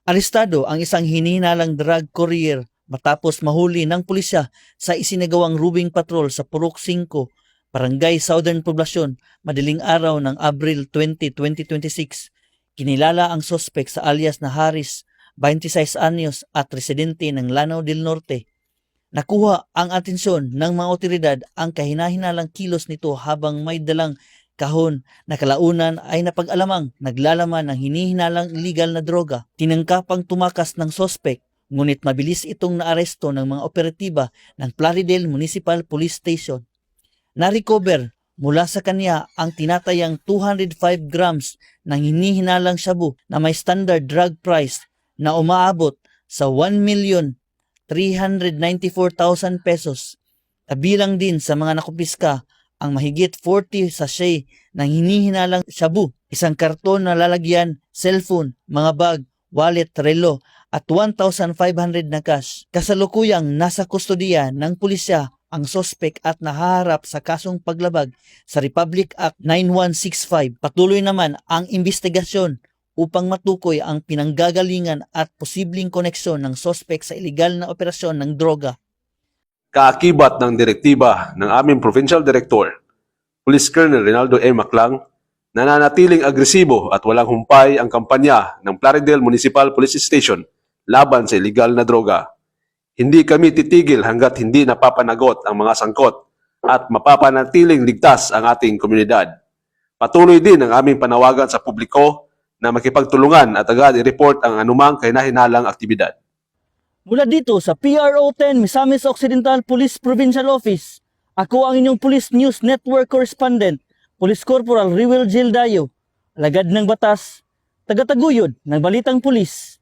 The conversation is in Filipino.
Arestado ang isang hinihinalang drug courier matapos mahuli ng pulisya sa isinagawang rubing patrol sa Purok 5, Barangay Southern Poblacion, madaling araw ng Abril 20, 2026. Kinilala ang sospek sa alias na Haris, 26 anyos at residente ng Lanao del Norte. Nakuha ang atensyon ng mga otoridad ang kahinahinalang kilos nito habang may dalang kahon na kalaunan ay napag-alamang naglalaman ng hinihinalang illegal na droga. Tinangkapang tumakas ng sospek, ngunit mabilis itong naaresto ng mga operatiba ng Plaridel Municipal Police Station. Na-recover mula sa kanya ang tinatayang 205 grams ng hinihinalang shabu na may standard drug price na umaabot sa 1,394,000 pesos. Kabilang din sa mga nakupiska ang mahigit 40 sachet ng hinihinalang shabu, isang karton na lalagyan, cellphone, mga bag, wallet, relo at 1,500 na cash. Kasalukuyang nasa kustodiya ng pulisya ang sospek at nahaharap sa kasong paglabag sa Republic Act 9165. Patuloy naman ang investigasyon upang matukoy ang pinanggagalingan at posibleng koneksyon ng sospek sa ilegal na operasyon ng droga. Kaakibat ng direktiba ng aming Provincial Director, Police Colonel Rinaldo A. Maclang, nananatiling agresibo at walang humpay ang kampanya ng Plaridel Municipal Police Station laban sa ilegal na droga. Hindi kami titigil hanggat hindi napapanagot ang mga sangkot at mapapanatiling ligtas ang ating komunidad. Patuloy din ang aming panawagan sa publiko na makipagtulungan at agad i-report ang anumang kahinahinalang aktibidad. Mula dito sa PRO 10 Misamis Occidental Police Provincial Office, ako ang inyong Police News Network Correspondent, Police Corporal Riwel Gildayo, alagad ng batas, tagataguyod ng Balitang Pulis.